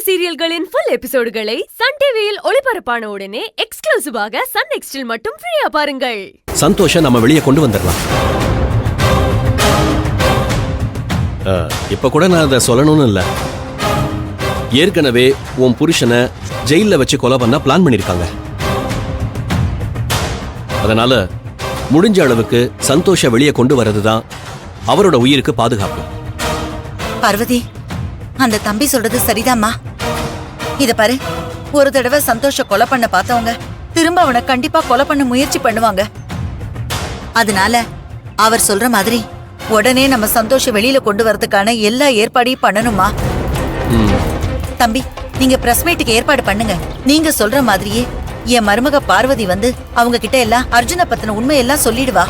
சீரியல்களின் full எபிசோடுகளை Sun டிவியில் ஒளிபரப்பான உடனே எக்ஸ்க்ளூசிவாக சன் நெக்ஸ்டில் மட்டும் ஃப்ரீயா பாருங்கள். சந்தோஷம் நம்ம வெளியே கொண்டு வந்துடலாம். இப்ப கூட நான் அதை சொல்லணும்னு இல்ல. ஏற்கனவே உன் புருஷனை ஜெயில வச்சு கொலை பண்ண பிளான் பண்ணிருக்காங்க. அதனால முடிஞ்ச அளவுக்கு சந்தோஷ வெளியே கொண்டு வரதுதான் அவரோட உயிருக்கு பாதுகாப்பு. பார்வதி, அந்த தம்பி சொல்றது சரிதாம்மா. இத பாரு, ஒரு தடவை சந்தோஷ கொலை பண்ண பார்த்தவங்க திரும்ப அவனை கண்டிப்பா கொலை பண்ண முயற்சி பண்ணுவாங்க. அதனால அவர் சொல்ற மாதிரி உடனே நம்ம சந்தோஷ வெளியில கொண்டு வரதுக்கான எல்லா ஏற்பாடையும் பண்ணணுமா? தம்பி, நீங்க பிரஸ் மீட்டுக்கு ஏற்பாடு பண்ணுங்க. நீங்க சொல்ற மாதிரியே என் மருமக பார்வதி வந்து அவங்க கிட்ட எல்லாம் அர்ஜுன பத்தின உண்மையெல்லாம் சொல்லிடுவா.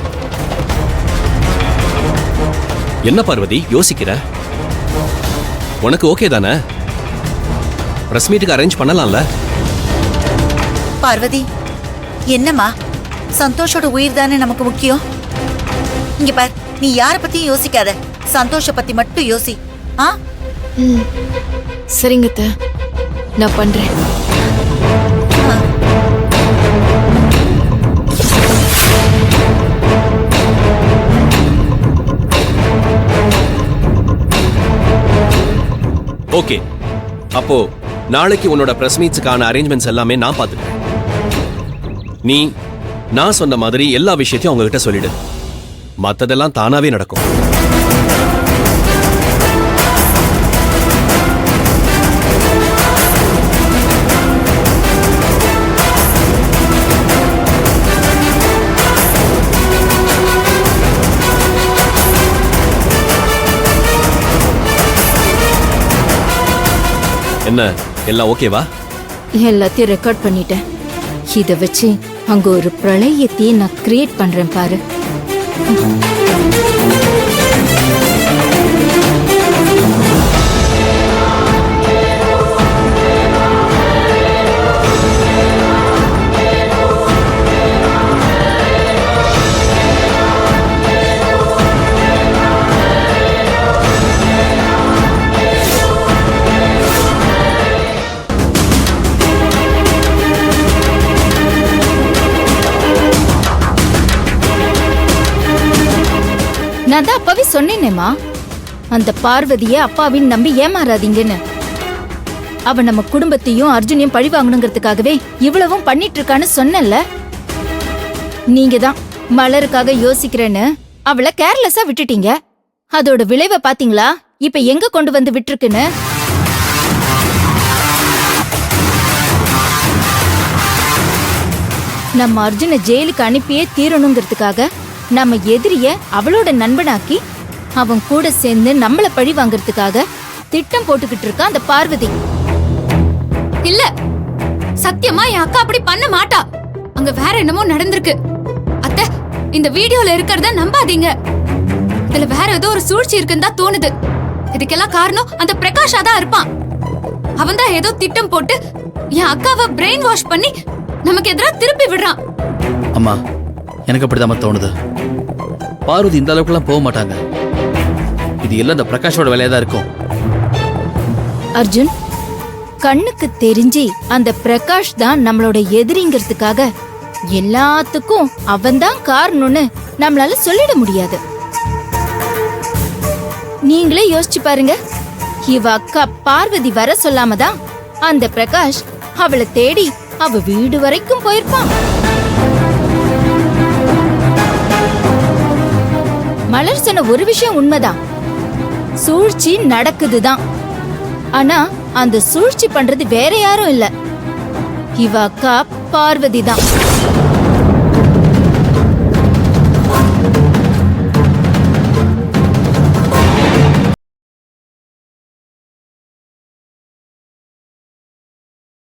என்ன பார்வதி யோசிக்கிற? உனக்கு ஓகே தானே? பிரஸ் மீட்டுக்கு அரேஞ்ச் பண்ணலாம்ல? பார்வதி, என்னம்மா, சந்தோஷோட உயிர் தானே நமக்கு முக்கியம். இங்க பார், நீ யார பத்தியும் யோசிக்காத, சந்தோஷ பத்தி மட்டும் யோசி. சரிங்க அத்தை, நான் பண்றேன். ஓகே, அப்போ நாளைக்கு உன்னோட பிரஸ் மீட்ஸுக்கான அரேஞ்ச்மெண்ட்ஸ் எல்லாமே நான் பார்த்துக்கிறேன். நீ நான் சொன்ன மாதிரி எல்லா விஷயத்தையும் அவங்க கிட்ட சொல்லிடு. மத்ததெல்லாம் தானாவே நடக்கும். என்ன, எல்லாம் ஓகேவா? எல்லாத்தையும் ரெக்கார்ட் பண்ணிட்டேன். இத வச்சு அங்க ஒரு பிரளயத்தையே நான் கிரியேட் பண்றேன் பாரு. நான் தான் அப்பாவே சொன்னேனேமா, அந்த பார்வதிய அப்பாவின் நம்பி ஏமாறாதீங்கன்னு. அவ நம்ம குடும்பத்தையும் அர்ஜுனையும் பழி வாங்கணுங்கிறதுக்காகவே இவ்வளவும் பண்ணிட்டு இருக்கான்னு சொன்னல. நீங்க தான் மலருக்காக யோசிக்கிறேன்னு அவளை கேர்லெஸ்ஸா விட்டுட்டீங்க. அதோட விளைவை பாத்தீங்களா இப்ப எங்க கொண்டு வந்து விட்டுருக்குன்னு? நம்ம அர்ஜுனை ஜெயிலுக்கு அனுப்பியே தீரணுங்கிறதுக்காக நம்ம எதிரிய அவளோட நண்பனாக்கி அவன் கூட சேர்ந்து நம்மள பழி வாங்கறதுக்காக திட்டம் போட்டுக்கிட்டு இருக்கா அந்த பார்வதி. இல்ல, சத்தியமா என் அக்கா அப்படி பண்ண மாட்டா. அங்க வேற என்னமோ நடந்திருக்கு. அத்தை, இந்த வீடியோல இருக்கிறத நம்பாதீங்க. இதுல வேற ஏதோ ஒரு சூழ்ச்சி இருக்குன்னு தான் தோணுது. இதுக்கெல்லாம் காரணம் அந்த பிரகாஷா தான் இருப்பான். அவன் தான் ஏதோ திட்டம் போட்டு என் அக்காவை பிரெயின் வாஷ் பண்ணி நமக்கு எதிராக திருப்பி விடுறான். அம்மா, எனக்கு அப்படிதான் தோணுது. பார்வதி இந்த அளவுக்குலாம் போக மாட்டாங்க. இது எல்லாம் இந்த பிரகாஷோட வேலையா தான் இருக்கும். அர்ஜுன், கண்ணுக்கு தெரிஞ்சு அந்த பிரகாஷ் தான் நம்மளோட எதிரிங்கிறதுக்காக எல்லாத்துக்கும் அவன் தான் காரணம்னு நம்மளால சொல்லிட முடியாது. நீங்களே யோசிச்சு பாருங்க. இவ அக்கா பார்வதி வர சொல்லாம தான் அந்த பிரகாஷ் அவளை தேடி அவ வீடு வரைக்கும் போயிருப்பான். மலர் சொன்ன ஒரு விஷயம் உண்மைதான், சூழ்ச்சி நடக்குதுதான். ஆனா அந்த சூழ்ச்சி பண்றது வேற யாரும் இல்ல, இவ அக்கா பார்வதி தான்.